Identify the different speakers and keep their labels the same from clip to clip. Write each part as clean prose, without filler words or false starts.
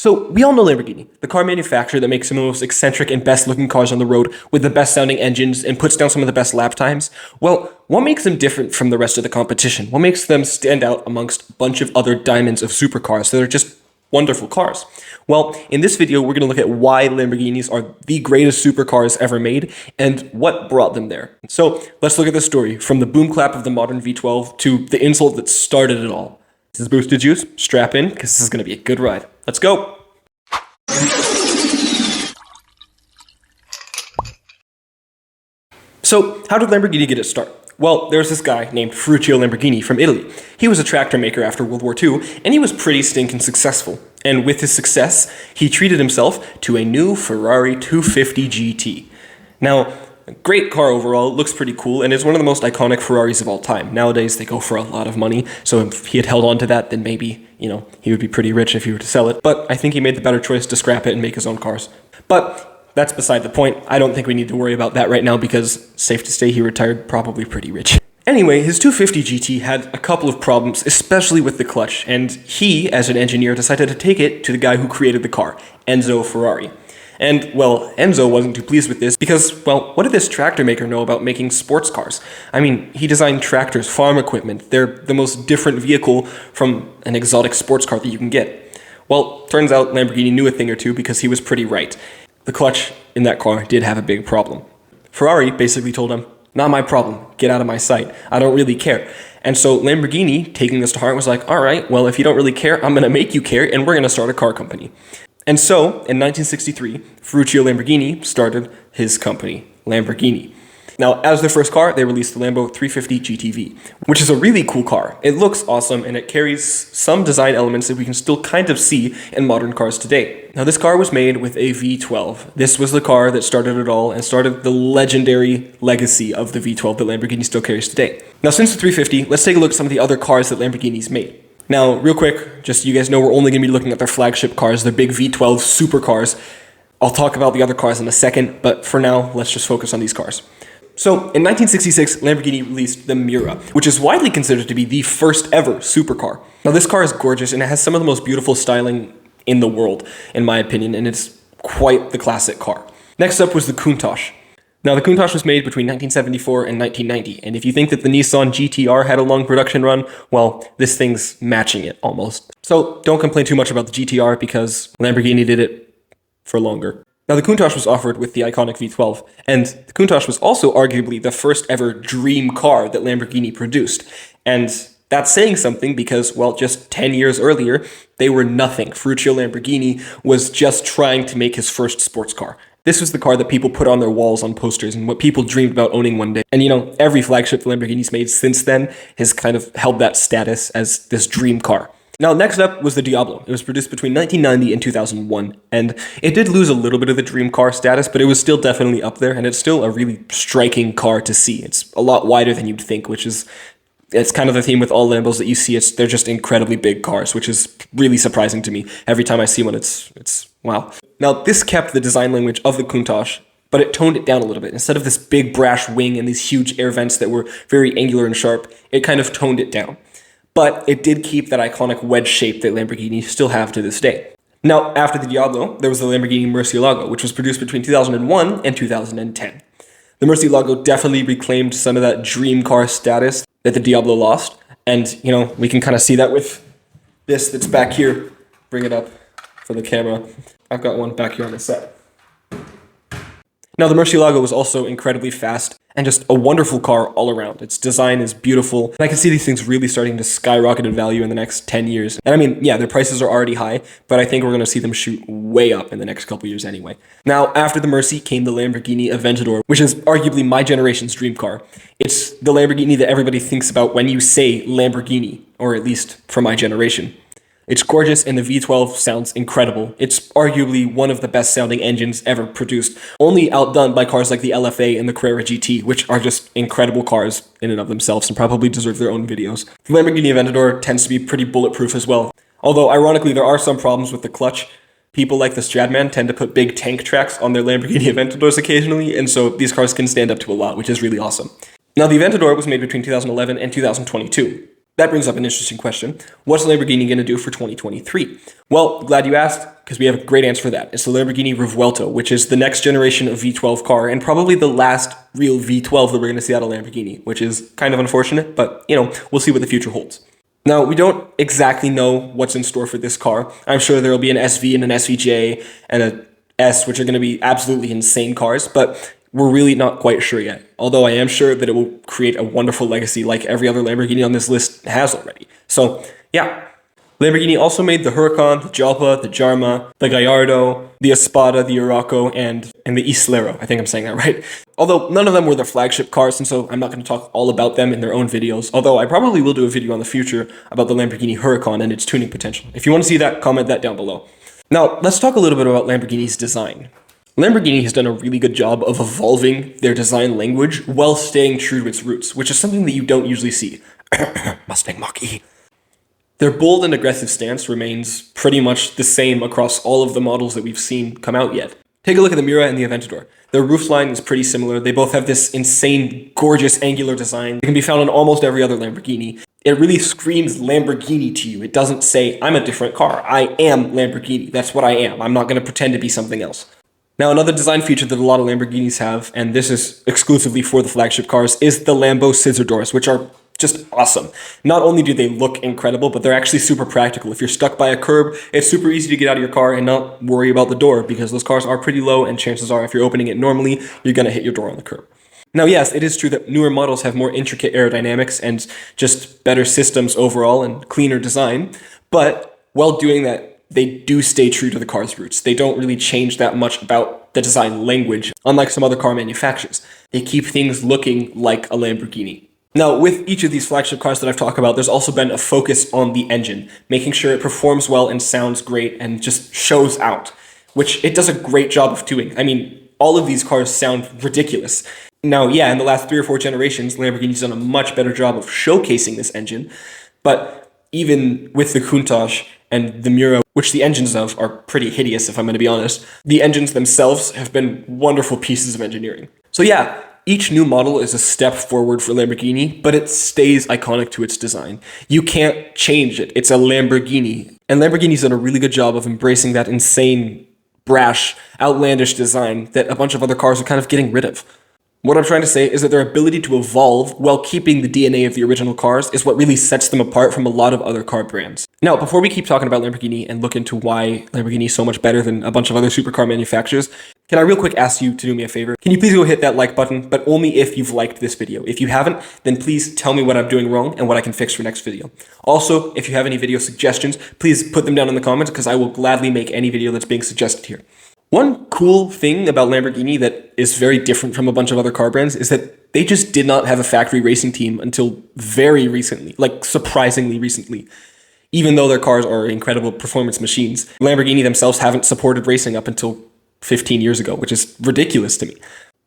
Speaker 1: So we all know Lamborghini, the car manufacturer that makes some of the most eccentric and best looking cars on the road with the best sounding engines and puts down some of the best lap times. Well, what makes them different from the rest of the competition? What makes them stand out amongst a bunch of other diamonds of supercars that are just wonderful cars? Well, in this video, we're going to look at why Lamborghinis are the greatest supercars ever made and what brought them there. So let's look at the story from the boom clap of the modern V12 to the insult that started it all. This is Boosted Juice. Strap in, because this is going to be a good ride. Let's go. So, how did Lamborghini get its start? Well, there's this guy named Ferruccio Lamborghini from Italy. He was a tractor maker after World War II, and he was pretty stinking successful. And with his success, he treated himself to a new Ferrari 250 GT. Now, a great car overall, looks pretty cool, and is one of the most iconic Ferraris of all time. Nowadays, they go for a lot of money, so if he had held on to that, then maybe, he would be pretty rich if he were to sell it. But I think he made the better choice to scrap it and make his own cars. But that's beside the point. I don't think we need to worry about that right now because, safe to say, he retired probably pretty rich. Anyway, his 250 GT had a couple of problems, especially with the clutch, and he, as an engineer, decided to take it to the guy who created the car, Enzo Ferrari. And, well, Enzo wasn't too pleased with this because, well, what did this tractor maker know about making sports cars? I mean, he designed tractors, farm equipment. They're the most different vehicle from an exotic sports car that you can get. Well, turns out Lamborghini knew a thing or two because he was pretty right. The clutch in that car did have a big problem. Ferrari basically told him, "Not my problem, get out of my sight, I don't really care." And so Lamborghini, taking this to heart, was like, all right, well, if you don't really care, I'm going to make you care, and we're going to start a car company. And so, in 1963, Ferruccio Lamborghini started his company, Lamborghini. Now, as their first car, they released the Lambo 350 GTV, which is a really cool car. It looks awesome, and it carries some design elements that we can still kind of see in modern cars today. Now, this car was made with a V12. This was the car that started it all and started the legendary legacy of the V12 that Lamborghini still carries today. Now, since the 350, let's take a look at some of the other cars that Lamborghini's made. Now, real quick, just so you guys know, we're only going to be looking at their flagship cars, their big V12 supercars. I'll talk about the other cars in a second, but for now, let's just focus on these cars. So, in 1966, Lamborghini released the Miura, which is widely considered to be the first ever supercar. Now, this car is gorgeous, and it has some of the most beautiful styling in the world, in my opinion, and it's quite the classic car. Next up was the Countach. Now, the Countach was made between 1974 and 1990, and if you think that the Nissan GTR had a long production run, well, this thing's matching it almost. So, don't complain too much about the GTR because Lamborghini did it for longer. Now, the Countach was offered with the iconic V12, and the Countach was also arguably the first ever dream car that Lamborghini produced. And that's saying something because, well, just 10 years earlier, they were nothing. Fruccio Lamborghini was just trying to make his first sports car. This was the car that people put on their walls on posters and what people dreamed about owning one day. And every flagship that Lamborghini's made since then has kind of held that status as this dream car. Now, next up was the Diablo. It was produced between 1990 and 2001, and it did lose a little bit of the dream car status, but it was still definitely up there, and it's still a really striking car to see. It's a lot wider than you'd think, it's kind of the theme with all Lambos that you see. They're just incredibly big cars, which is really surprising to me. Every time I see one, it's wow. Now, this kept the design language of the Countach, but it toned it down a little bit. Instead of this big brash wing and these huge air vents that were very angular and sharp, it kind of toned it down. But it did keep that iconic wedge shape that Lamborghini still have to this day. Now, after the Diablo, there was the Lamborghini Murcielago, which was produced between 2001 and 2010. The Murcielago definitely reclaimed some of that dream car status that the Diablo lost. And, we can kind of see that with this that's back here. Bring it up for the camera. I've got one back here on the set. Now, the Murcielago was also incredibly fast and just a wonderful car all around. Its design is beautiful, and I can see these things really starting to skyrocket in value in the next 10 years. And I mean, yeah, their prices are already high, but I think we're going to see them shoot way up in the next couple years anyway. Now, after the Mercy came the Lamborghini Aventador, which is arguably my generation's dream car. It's the Lamborghini that everybody thinks about when you say Lamborghini, or at least for my generation. It's gorgeous and the V12 sounds incredible. It's arguably one of the best sounding engines ever produced, only outdone by cars like the LFA and the Carrera GT, which are just incredible cars in and of themselves and probably deserve their own videos. The Lamborghini Aventador tends to be pretty bulletproof as well. Although, ironically, there are some problems with the clutch. People like the Stradman tend to put big tank tracks on their Lamborghini Aventadors occasionally, and so these cars can stand up to a lot, which is really awesome. Now, the Aventador was made between 2011 and 2022. That brings up an interesting question. What's Lamborghini going to do for 2023? Well, glad you asked, because we have a great answer for that. It's the Lamborghini Revuelto, which is the next generation of V12 car and probably the last real V12 that we're going to see out of Lamborghini, which is kind of unfortunate, but we'll see what the future holds. Now, we don't exactly know what's in store for this car. I'm sure there will be an SV and an SVJ and a S, which are going to be absolutely insane cars, but we're really not quite sure yet. Although I am sure that it will create a wonderful legacy like every other Lamborghini on this list has already. So, yeah. Lamborghini also made the Huracan, the Jalpa, the Jarma, the Gallardo, the Espada, the Urraco, and the Islero. I think I'm saying that right. Although none of them were their flagship cars, and so I'm not going to talk all about them in their own videos. Although I probably will do a video in the future about the Lamborghini Huracan and its tuning potential. If you want to see that, comment that down below. Now, let's talk a little bit about Lamborghini's design. Lamborghini has done a really good job of evolving their design language while staying true to its roots, which is something that you don't usually see. Mustang Mach-E. Their bold and aggressive stance remains pretty much the same across all of the models that we've seen come out yet. Take a look at the Miura and the Aventador. Their roofline is pretty similar. They both have this insane, gorgeous, angular design. It can be found on almost every other Lamborghini. It really screams Lamborghini to you. It doesn't say, I'm a different car. I am Lamborghini. That's what I am. I'm not going to pretend to be something else. Now, another design feature that a lot of Lamborghinis have, and this is exclusively for the flagship cars, is the Lambo scissor doors, which are just awesome. Not only do they look incredible, but they're actually super practical. If you're stuck by a curb, it's super easy to get out of your car and not worry about the door, because those cars are pretty low, and chances are if you're opening it normally, you're going to hit your door on the curb. Now, yes, it is true that newer models have more intricate aerodynamics and just better systems overall and cleaner design, but while doing that, they do stay true to the car's roots. They don't really change that much about the design language, unlike some other car manufacturers. They keep things looking like a Lamborghini. Now, with each of these flagship cars that I've talked about, there's also been a focus on the engine, making sure it performs well and sounds great and just shows out, which it does a great job of doing. I mean, all of these cars sound ridiculous. Now, yeah, in the last 3 or 4 generations, Lamborghini's done a much better job of showcasing this engine, but even with the Countach and the Miura, which the engines of are pretty hideous, if I'm going to be honest, the engines themselves have been wonderful pieces of engineering. So yeah, each new model is a step forward for Lamborghini, but it stays iconic to its design. You can't change it. It's a Lamborghini. And Lamborghini's done a really good job of embracing that insane, brash, outlandish design that a bunch of other cars are kind of getting rid of. What I'm trying to say is that their ability to evolve while keeping the DNA of the original cars is what really sets them apart from a lot of other car brands. Now, before we keep talking about Lamborghini and look into why Lamborghini is so much better than a bunch of other supercar manufacturers, can I real quick ask you to do me a favor? Can you please go hit that like button, but only if you've liked this video. If you haven't, then please tell me what I'm doing wrong and what I can fix for next video. Also, if you have any video suggestions, please put them down in the comments because I will gladly make any video that's being suggested here. One cool thing about Lamborghini that is very different from a bunch of other car brands is that they just did not have a factory racing team until very recently, like surprisingly recently. Even though their cars are incredible performance machines, Lamborghini themselves haven't supported racing up until 15 years ago, which is ridiculous to me.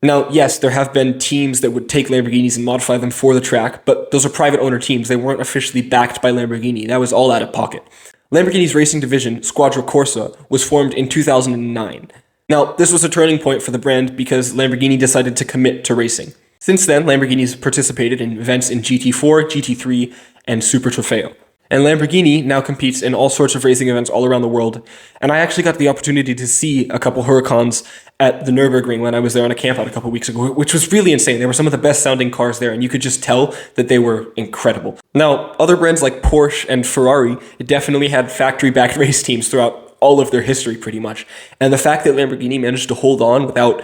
Speaker 1: Now, yes, there have been teams that would take Lamborghinis and modify them for the track, but those are private owner teams. They weren't officially backed by Lamborghini. That was all out of pocket. Lamborghini's racing division, Squadra Corsa, was formed in 2009. Now, this was a turning point for the brand because Lamborghini decided to commit to racing. Since then, Lamborghini's participated in events in GT4, GT3, and Super Trofeo. And Lamborghini now competes in all sorts of racing events all around the world. And I actually got the opportunity to see a couple Huracans at the Nurburgring when I was there on a campout a couple weeks ago, which was really insane. They were some of the best sounding cars there, and you could just tell that they were incredible. Now, other brands like Porsche and Ferrari definitely had factory-backed race teams throughout all of their history, pretty much. And the fact that Lamborghini managed to hold on without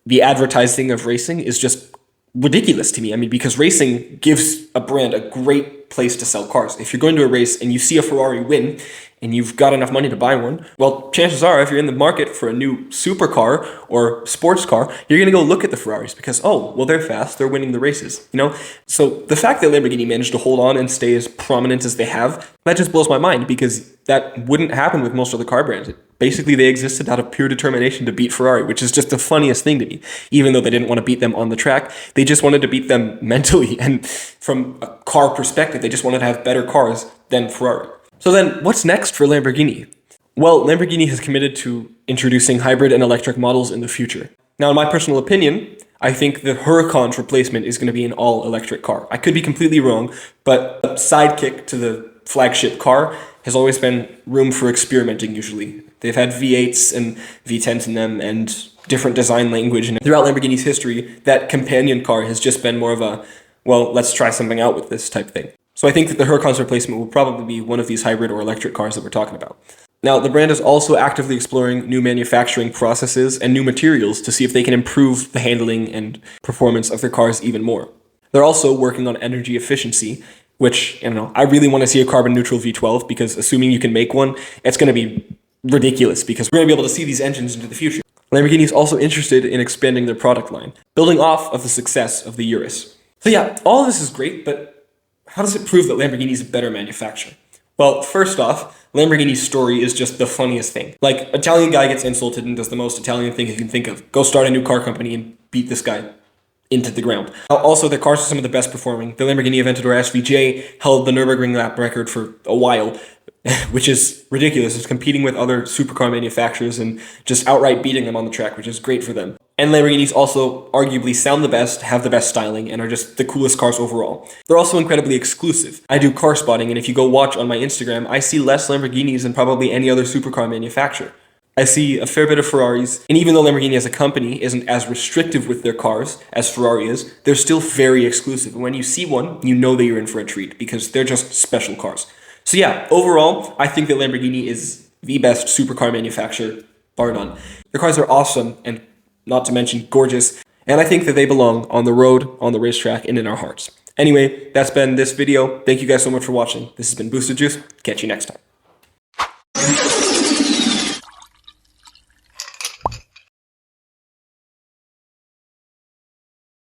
Speaker 1: the advertising of racing is just ridiculous to me. I mean, because racing gives a brand a great place to sell cars. If you're going to a race and you see a Ferrari win and you've got enough money to buy one, well, chances are if you're in the market for a new supercar or sports car, you're going to go look at the Ferraris because, oh, well, they're fast, they're winning the races, you know? So the fact that Lamborghini managed to hold on and stay as prominent as they have, that just blows my mind because that wouldn't happen with most other car brands. Basically, they existed out of pure determination to beat Ferrari, which is just the funniest thing to me. Even though they didn't want to beat them on the track, they just wanted to beat them mentally. And from a car perspective, they just wanted to have better cars than Ferrari. So then, what's next for Lamborghini? Well, Lamborghini has committed to introducing hybrid and electric models in the future. Now, in my personal opinion, I think the Huracan's replacement is going to be an all-electric car. I could be completely wrong, but a sidekick to the flagship car, has always been room for experimenting usually. They've had V8s and V10s in them and different design language, and throughout Lamborghini's history, that companion car has just been more of a, well, let's try something out with this type thing. So I think that the Huracan's replacement will probably be one of these hybrid or electric cars that we're talking about. Now, the brand is also actively exploring new manufacturing processes and new materials to see if they can improve the handling and performance of their cars even more. They're also working on energy efficiency, which, I really want to see a carbon neutral V12, because assuming you can make one, it's going to be ridiculous because we're going to be able to see these engines into the future. Lamborghini is also interested in expanding their product line, building off of the success of the Urus. So yeah, all of this is great, but how does it prove that Lamborghini is a better manufacturer? Well, first off, Lamborghini's story is just the funniest thing. Like, Italian guy gets insulted and does the most Italian thing he can think of. Go start a new car company and beat this guy into the ground. Also, their cars are some of the best performing. The Lamborghini Aventador SVJ held the Nurburgring lap record for a while, which is ridiculous. It's competing with other supercar manufacturers and just outright beating them on the track, which is great for them. And Lamborghinis also arguably sound the best, have the best styling, and are just the coolest cars overall. They're also incredibly exclusive. I do car spotting, and if you go watch on my Instagram, I see less Lamborghinis than probably any other supercar manufacturer. I see a fair bit of Ferraris, and even though Lamborghini as a company isn't as restrictive with their cars as Ferrari is, they're still very exclusive. And when you see one, you know that you're in for a treat, because they're just special cars. So yeah, overall, I think that Lamborghini is the best supercar manufacturer, bar none. Their cars are awesome, and not to mention gorgeous, and I think that they belong on the road, on the racetrack, and in our hearts. Anyway, that's been this video. Thank you guys so much for watching. This has been Boosted Juice. Catch you next time.